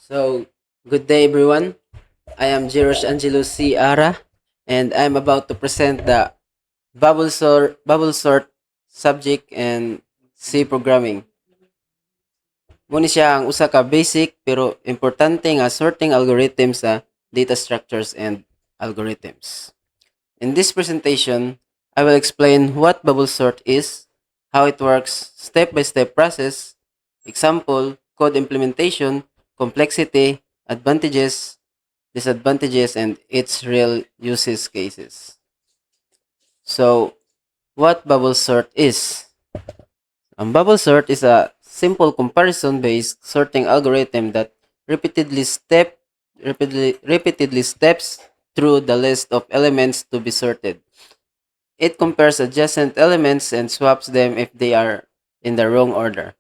So, good day everyone. I am Jirosh Angelo C. Ara, and I'm about to present the bubble sort subject and C programming. Muna siya ang usa ka basic pero importante nga sorting algorithm sa data structures and algorithms. In this presentation, I will explain what bubble sort is, how it works, step-by-step process, example, code implementation, complexity, advantages, disadvantages, and its real uses cases. So, what bubble sort is? Bubble sort is a simple comparison-based sorting algorithm that repeatedly steps through the list of elements to be sorted. It compares adjacent elements and swaps them if they are in the wrong order.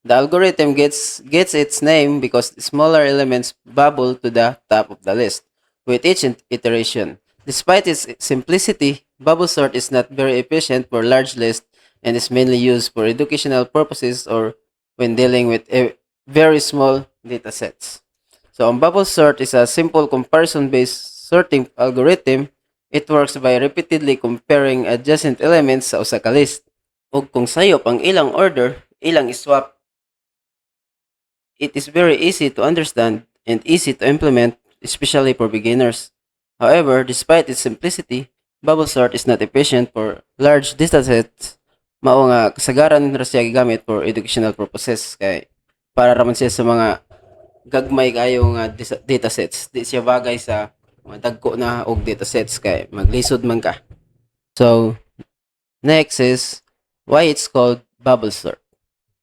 The algorithm gets its name because smaller elements bubble to the top of the list with each iteration. Despite its simplicity, bubble sort is not very efficient for large lists and is mainly used for educational purposes or when dealing with very small data sets. So, bubble sort is a simple comparison-based sorting algorithm. It works by repeatedly comparing adjacent elements sa usa ka list. Ug kung sayop ang ilang order, ilang iswap. It is very easy to understand and easy to implement, especially for beginners. However, despite its simplicity, bubble sort is not efficient for large datasets. Mao nga kasagaran ra siya gigamit for educational purposes kay para raman siya sa mga gagmay kayo nga datasets. Di siya bagay sa mga dagko na og datasets kay maglisod man ka. So, next is why it's called bubble sort.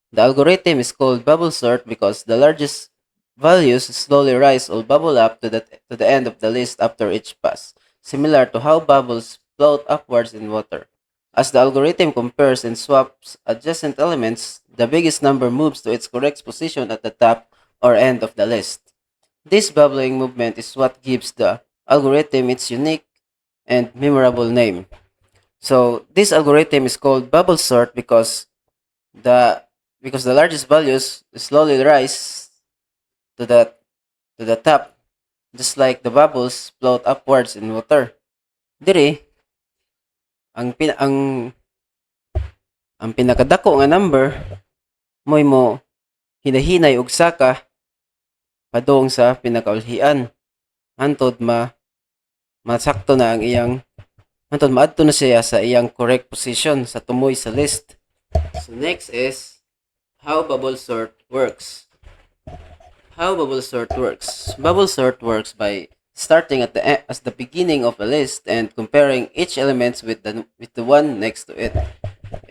The algorithm is called bubble sort because the largest values slowly rise or bubble up to the end of the list after each pass, similar to how bubbles float upwards in water. As the algorithm compares and swaps adjacent elements, the biggest number moves to its correct position at the top or end of the list. This bubbling movement is what gives the algorithm its unique and memorable name. So this algorithm is called bubble sort the because the largest values slowly rise to the to the top, just like the bubbles float upwards in water. Diri, ang pin ang pinakadako nga number mo hinahinay og saka padung sa pinakaulhian hantod masakto na ang iyang hantod maadto na siya sa iyang correct position sa tumoy sa list. So next is how bubble sort works. How bubble sort works. Bubble sort works by starting at the beginning of a list and comparing each element with the one next to it.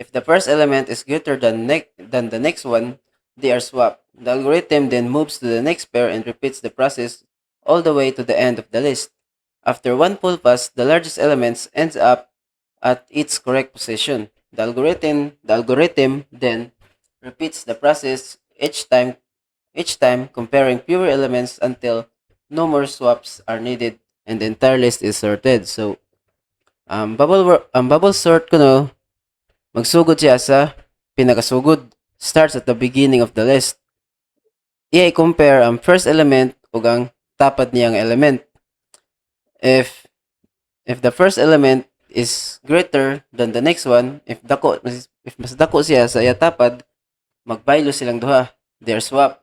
If the first element is greater than the next one, they are swapped. The algorithm then moves to the next pair and repeats the process all the way to the end of the list. After one full pass, the largest element ends up at its correct position. The algorithm then repeats the process each time comparing fewer elements until no more swaps are needed and the entire list is sorted. So, bubble sort kuno magsugod siya sa pinakasugod. Starts at the beginning of the list. I-compare ang first element ug ang tapad niyang element. If the first element is greater than the next one, if mas dako siya sa iya tapad, magbaylo silang duha. They're swap.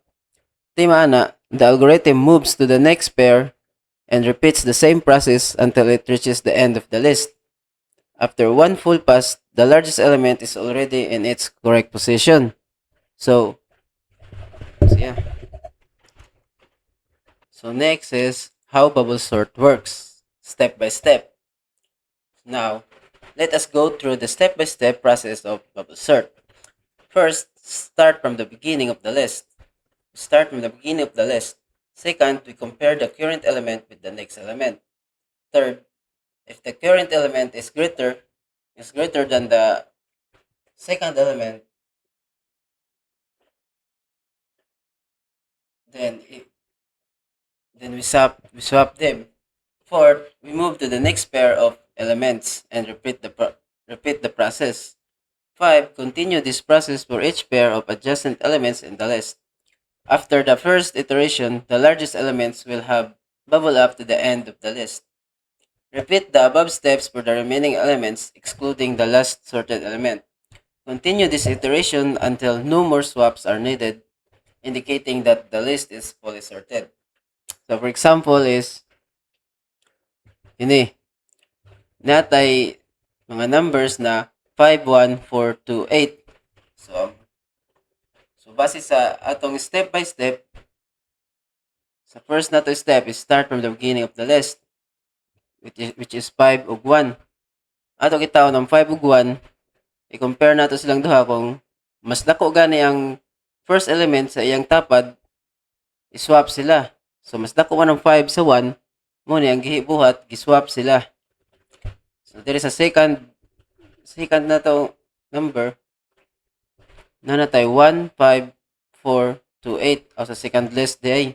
Timana, the algorithm moves to the next pair and repeats the same process until it reaches the end of the list. After one full pass, the largest element is already in its correct position. So yeah. So next is how bubble sort works, step by step. Now, let us go through the step-by-step process of bubble sort. First, start from the beginning of the list. Start from the beginning of the list. Second, we compare the current element with the next element. Third, if the current element is greater than the second element, then we swap them. Fourth, we move to the next pair of elements and repeat the process. 5. Continue this process for each pair of adjacent elements in the list. After the first iteration, the largest elements will have bubble up to the end of the list. Repeat the above steps for the remaining elements, excluding the last sorted element. Continue this iteration until no more swaps are needed, indicating that the list is fully sorted. So for example is, ini, natay mga numbers na 5, 1, 4, 2, 8. So base sa atong step by step, sa first nato step is start from the beginning of the list, which is 5 ug 1. Ato kita ng 5 ug 1, i-compare nato silang duha kung mas dako gani ang first element sa iyang tapad, i-swap sila. So mas dako man ang 5 sa 1, mo ni ang gihibuhat, gi-swap sila. So there is a second na to number na natay 1, 5, 4, 2, 8 o sa second list di.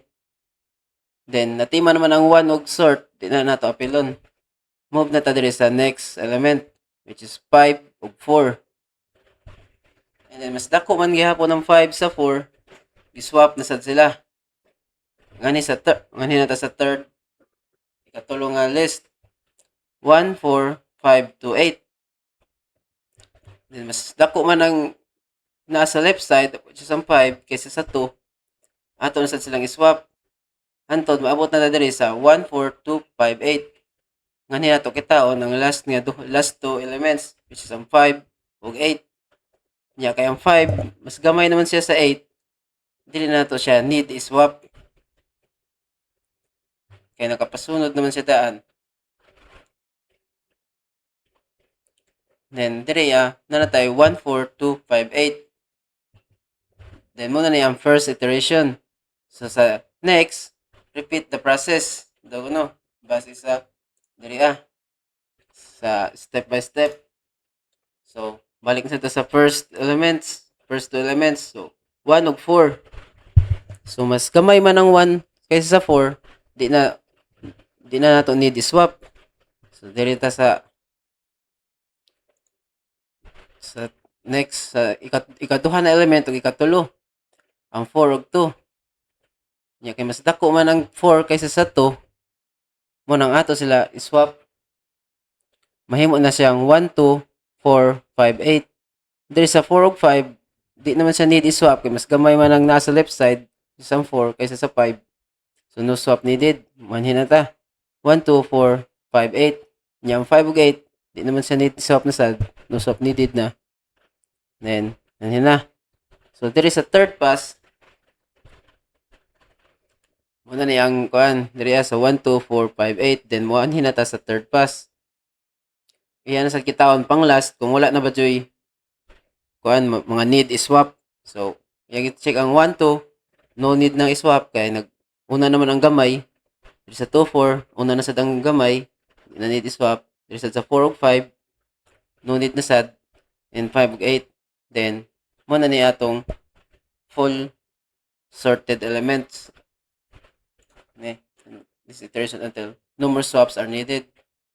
Then natima naman ang 1 og sort, di na nato apilon. Move na ta diri sa next element, which is 5 ug 4. And then mas dako man gihapon ng 5 sa 4, gi-swap na sad sila. Ngani na ta sa third, ikatulo nga list, 1, 4, 5, 2, 8. Then mas dako man ang nasa left side, which is ang 5, kaysa sa 2, ato na sad silang i-swap. Antod, maabot na diri sa 1, 4, 2, 5, 8. Ngani nato kitaon ang last two elements, which is ang 5 ug 8. Nya kay ang 5 mas gamay naman siya sa 8, dili na to siya need i-swap. Kaya nakapasunod naman siya daan. Then diri nanatay 1, 4, 2, 5, 8. Then muna na yung first iteration. So sa next, repeat the process. Base sa diri sa step by step. So balik na sa first two elements. So 1 ug 4. So mas gamay man ang 1 kaysa sa 4, di na nato need i-swap. So diri ta sa next sa ikaduha na element ug ikatulo, ang 4 ug 2. Nya kay mas dako man ang 4 kaysa sa 2, mo nang ato sila i-swap. Mahimo na siyang 1, 2, 4, 5, 8. Diri sa 4 ug 5, di naman siya need i-swap kay mas gamay man ang nasa left side sa 4 kaysa sa 5. So no swap needed. Manhin na ta. 1, 2, 4, 5, 8. Nya ang 5 ug 8, di naman siya need i-swap na sad. No swap needed na. Then, manhin na. So diri sa third pass, muna ni ang diri sa 1, 2, 4, 5, 8. Then manhin na ta sa third pass. Iyan na sa kitaon pang last kung wala na ba joy mga need i-swap. So yang i-check ang 1, 2, no need nang i-swap kay una naman ang gamay. Diri sa 2, 4, una na sad ang gamay, na need i-swap. Diri sa 4 ug 5, no need na sad. And 5 ug 8, then muna ni atong full sorted elements. This iteration until no more swaps are needed,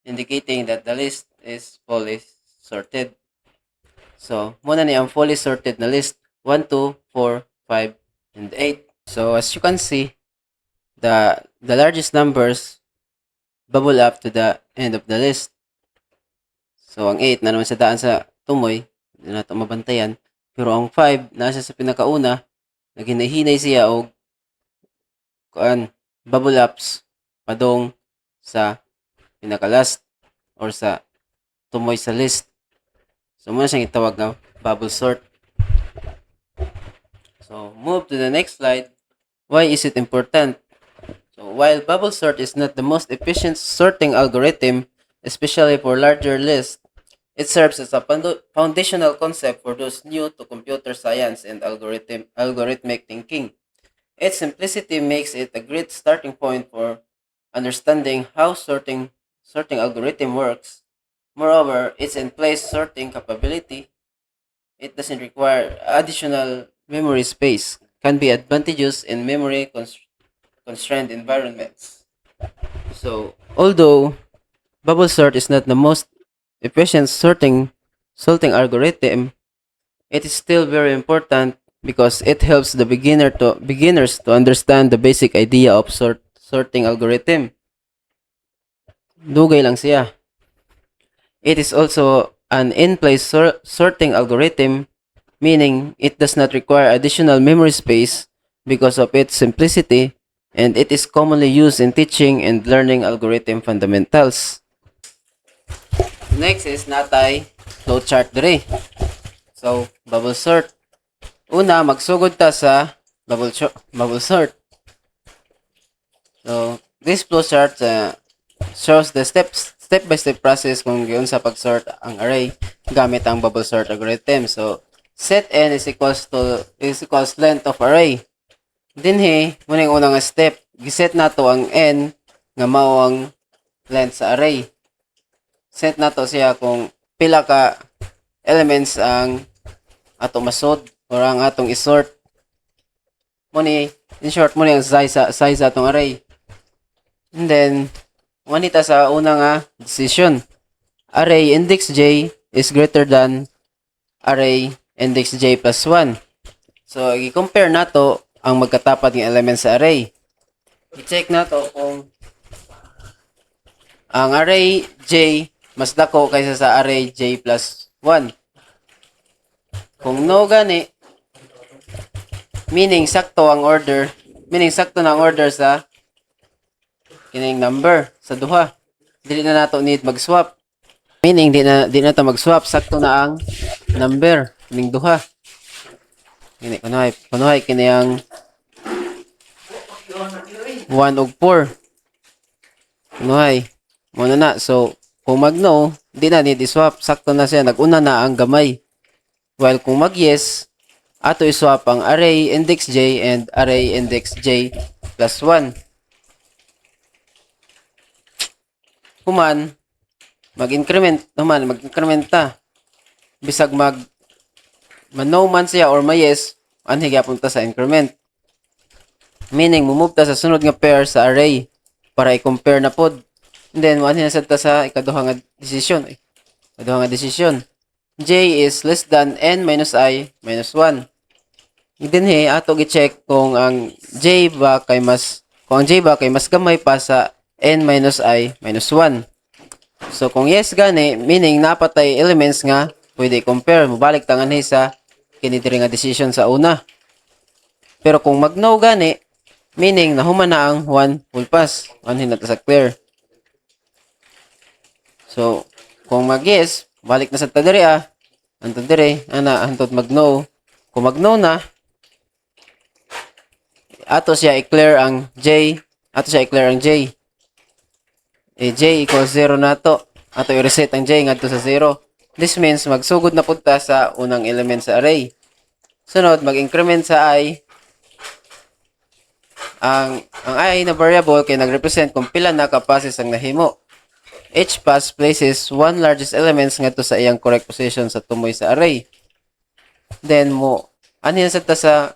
indicating that the list is fully sorted. So, muna ni ang fully sorted na list, 1, 2, 4, 5, and 8. So, as you can see, the largest numbers bubble up to the end of the list. So, ang 8 na naman sa daan sa tumoy, hindi na ito mabantayan. Pero ang 5, nasa sa pinakauna, naghinay-hinay siya o bubble ups padong sa pinaka-last or sa tumoy sa list. So, muna siyang itawag na bubble sort. So, move to the next slide. Why is it important? So, while bubble sort is not the most efficient sorting algorithm, especially for larger lists, it serves as a foundational concept for those new to computer science and algorithmic thinking. Its simplicity makes it a great starting point for understanding how sorting algorithm works. Moreover, its in-place sorting capability, it doesn't require additional memory space, can be advantageous in memory constrained environments. So, although bubble sort is not the most efficient sorting algorithm, it is still very important because it helps the beginners to understand the basic idea of sorting algorithm. Dugay lang siya. It is also an in-place sorting algorithm, meaning it does not require additional memory space because of its simplicity, and it is commonly used in teaching and learning algorithm fundamentals. Next is natay flowchart dire. So, bubble sort. Una, magsugod ta sa bubble sort. So, this flowchart shows the step-by-step process kung giunsa pag-sort ang array gamit ang bubble sort algorithm. So, set n is equals length of array. Dinhi, muna yung unang step, giset nato ang n nga mao ang length sa array. Set nato siya kung pila ka elements ang ato masod or ang atong isort. Muna, in short, muna yung size atong array. And then, manita sa una nga decision. Array index j is greater than array index j plus 1. So, i-compare nato ang magkatapat ng elements sa array. I-check nato kung ang array j mas dako kaysa sa array j plus 1. Kung no gani, meaning sakto na ang order sa kining number sa duha. Dili na nato need mag-swap. Meaning di na ta mag-swap, sakto na ang number kining duha. Kini kunuhay kini ang 1 ug 4. Kunuhay. Muna na. So, kung mag-no, di na need i-swap. Sakto na siya. Nag-una na ang gamay. While kung mag-yes, ato i-swap ang array index j and array index j plus 1. Human, mag-increment ta. Bisag no man siya or may-yes, anhigapon ta sa increment. Meaning, mumove ta sa sunod nga pair sa array para i-compare na pod. And then, anhinasad ta sa ikaduha nga decision. J is less than n minus I minus 1. Dinhi ato gi-check kung ang j ba kay mas gamay pa sa n minus I minus 1. So kung yes gani, meaning napatay elements nga pwede compare, mubalik tangan sa kini diri nga decision sa una. Pero kung mag-no gani, meaning nahuman na ang 1 full pass, anhin na ta sa clear. So kung mag-yes, balik na sa ta diri anto diri hantod mag-no. Kung mag-no na, ato siya i-clear ang j. J equals 0 na to. Ato i-reset ang j ngadto sa 0. This means magsugod na punta sa unang element sa array. Sunod, mag-increment sa I. Ang I na variable kay nag-represent kung pila na ka-passes ang nahimo. Each pass places one largest elements ngadto sa iyang correct position sa tumoy sa array. Then anin sa ta sa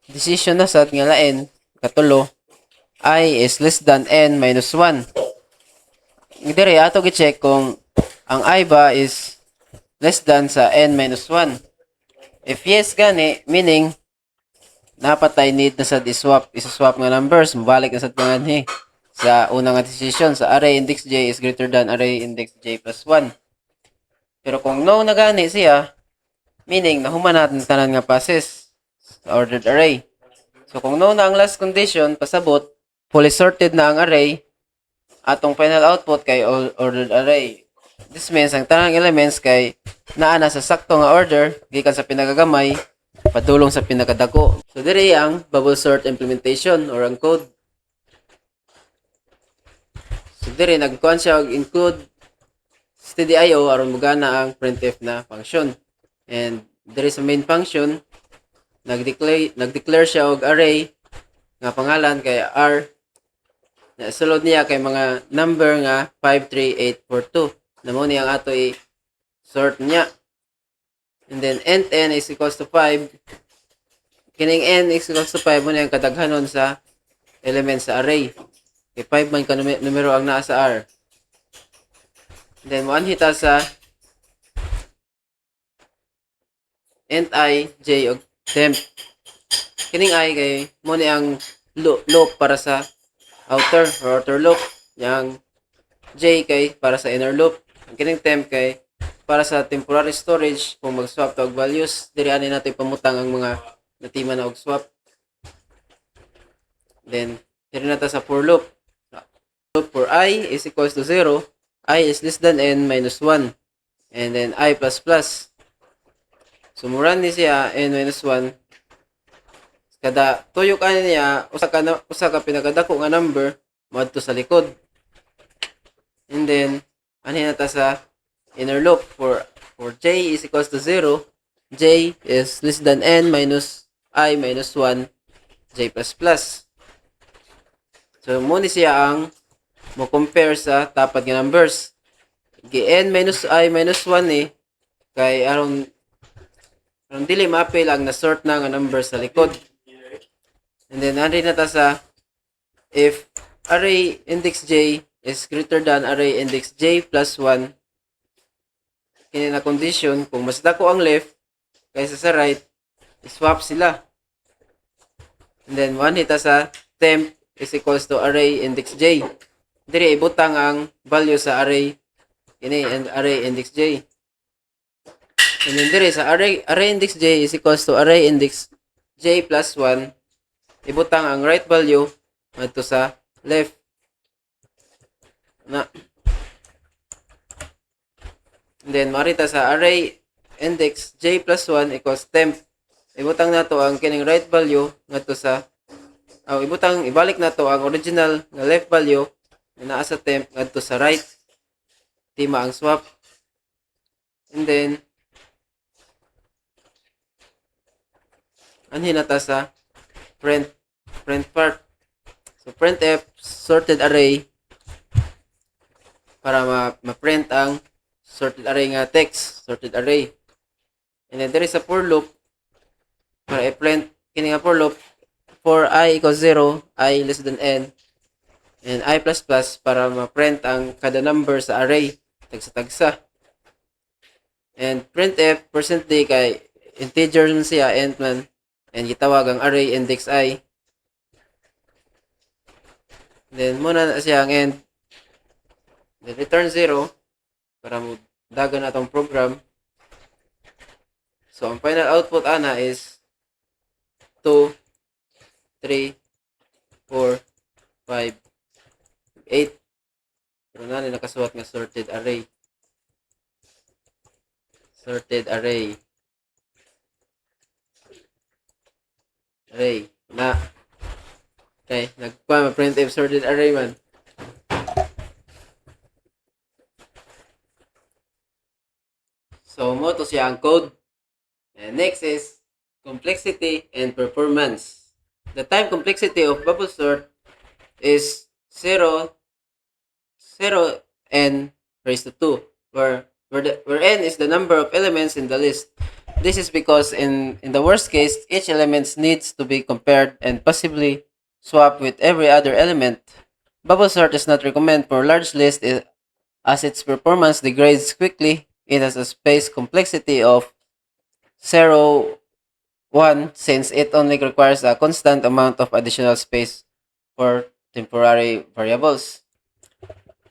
decision na sad nga lain katulo, I is less than n minus 1. Dire ato gi-check kung ang I ba is less than sa n minus 1. If yes gani, meaning napatay need na sad isa-swap nga numbers, mabalik na sad panganhi sa unang decision sa array index j is greater than array index j plus 1. Pero kung no na gani siya, meaning nahuman natin tanan nga passes sa ordered array. So kung no na ang last condition, pasabot, fully sorted na ang array, atong final output kay ordered array. This means ang tanang elements kay naa na sa sakto nga order gikan sa pinagagamay padulong sa pinakadako. So diri ang bubble sort implementation or ang code. So dire nagkuan siya og include stdio aron mogana ang printf na function. And there is a main function nagdeclare siya og array nga pangalan kay r. Sulod niya kay mga number nga 53842. Namo ni ang ato i-sort niya. And then int n is equals to 5. Kining n is equals to 5 mo na ang kadaghanon sa elements sa array. Kay 5 man ka numero ang naa sa R. Then, hita sa int I, j, temp. Kining I kay mo ni ang loop para sa outer or outer loop. Yang J kay para sa inner loop. Ang kining temp kay para sa temporary storage kung mag-swap to og values. Diri ani nato ipamutang ang mga natima na og swap. Then diri na ta sa for loop. Loop for I is equals to 0. I is less than n minus 1. And then I plus plus. Sumuran ni siya n minus 1. Kada tuyok ani niya usa ka pinakadako nga number moadto sa likod. And then ani na ta sa inner loop for j is equals to 0. J is less than n minus I minus 1 j plus plus. So mo ni siya ang mo compare sa tapat nga numbers. N minus I minus 1 kay aron dili ma-appeal ang na-sort na nga number sa likod. And then andin na ta sa if array index j is greater than array index j plus 1, kini na condition kung mas dako ang left kaysa sa right, swap sila. And then one hita sa temp is equals to array index j. Diri ibutang ang value sa array ini and array index j. And then diri sa array index j is equals to array index j plus 1, ibutang ang right value adto sa left na. And then marita sa array index j plus 1 equals temp, ibutang nato ang kining right value ngadto sa ibalik nato ang original nga left value na naa sa temp ngadto sa right. Tima ang swap. And then anhin nata sa print part. So printf sorted array para ma-print ang sorted array nga text, sorted array. And then there is a for loop para i-print kini nga for loop for I equals 0, I less than n, and I plus plus para ma-print ang kada number sa array tagsa-tagsa. And printf %d kay integer man siya int man, and gitawag ang array index I. Then muna na siya ang end. Then return 0 para mo dagan atong program. So ang final output ana is 2 3 4 5 8. Pero na nakasuot nga sorted array. Sorted array. Array na. Okay, nagpa print if sorted array man. So mo to siya ang code. And next is complexity and performance. The time complexity of bubble sort is 0 n raised to 2, where n is the number of elements in the list. This is because in the worst case, each element needs to be compared and possibly swapped with every other element. Bubble sort is not recommended for large lists as its performance degrades quickly. It has a space complexity of 0, 1 since it only requires a constant amount of additional space for temporary variables.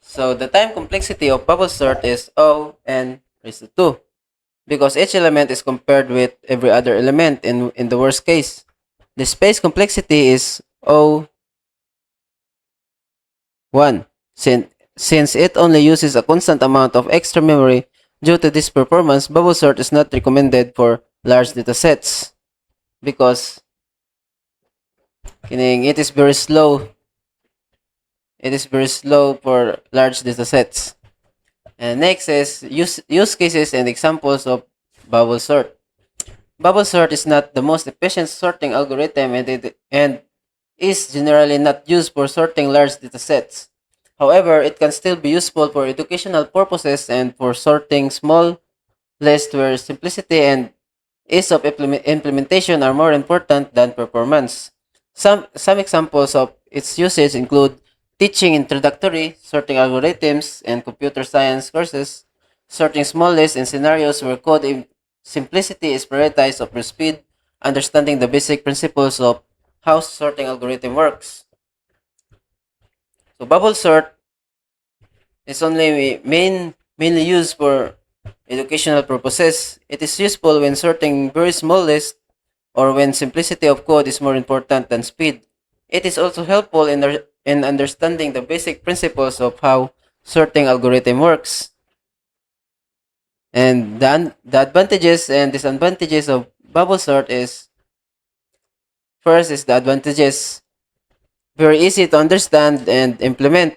So the time complexity of bubble sort is O n raised to 2 because each element is compared with every other element in the worst case. The space complexity is O 1 since it only uses a constant amount of extra memory. Due to this performance, bubble sort is not recommended for large datasets because it is very slow. It is very slow for large datasets. And next is use cases and examples of bubble sort. Bubble sort is not the most efficient sorting algorithm and is generally not used for sorting large datasets. However, it can still be useful for educational purposes and for sorting small lists where simplicity and ease of implementation are more important than performance. Some examples of its uses include teaching introductory sorting algorithms and computer science courses, sorting small lists in scenarios where code simplicity is prioritized over speed, understanding the basic principles of how sorting algorithm works. So bubble sort is only mainly used for educational purposes. It is useful when sorting very small lists or when simplicity of code is more important than speed. It is also helpful in understanding the basic principles of how sorting algorithm works. And the advantages and disadvantages of bubble sort is, first is the advantages. Very easy to understand and implement.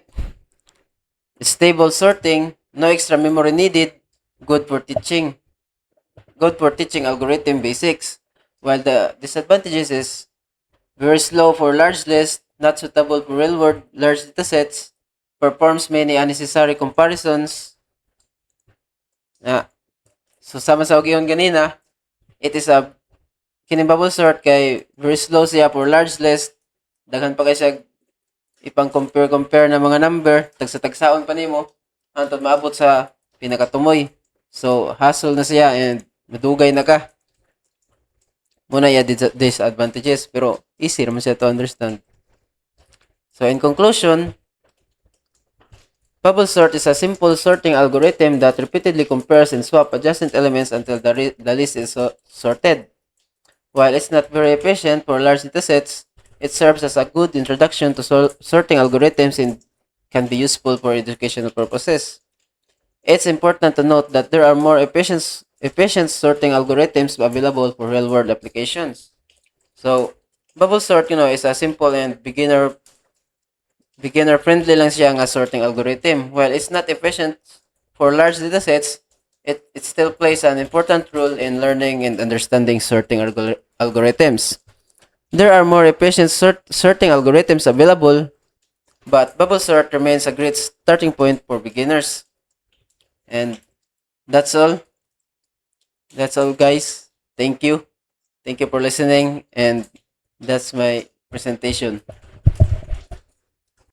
Stable sorting, no extra memory needed, good for teaching. Good for teaching algorithm basics. While the disadvantages is very slow for large lists, not suitable for real-world large datasets, performs many unnecessary comparisons. Ah, so sama sa og ganina, it is a kining bubble sort kay very slow siya for large list. Daghan pa kay siya ipang compare na mga number, tagsa-tagsaon pa nimo hantod maabot sa pinakatumoy. So hassle na siya and madugay na ka. Muna ya disadvantages pero easy naman siya to understand. So in conclusion, bubble sort is a simple sorting algorithm that repeatedly compares and swaps adjacent elements until the list is sorted. While it's not very efficient for large datasets, it serves as a good introduction to sorting algorithms and can be useful for educational purposes. It's important to note that there are more efficient sorting algorithms available for real-world applications. So, bubble sort, is a simple and beginner friendly lang siya nga sorting algorithm. While it's not efficient for large datasets, it still plays an important role in learning and understanding sorting algorithms. There are more efficient sorting algorithms available, but bubble sort remains a great starting point for beginners. And that's all. That's all, guys. Thank you. Thank you for listening, and that's my presentation.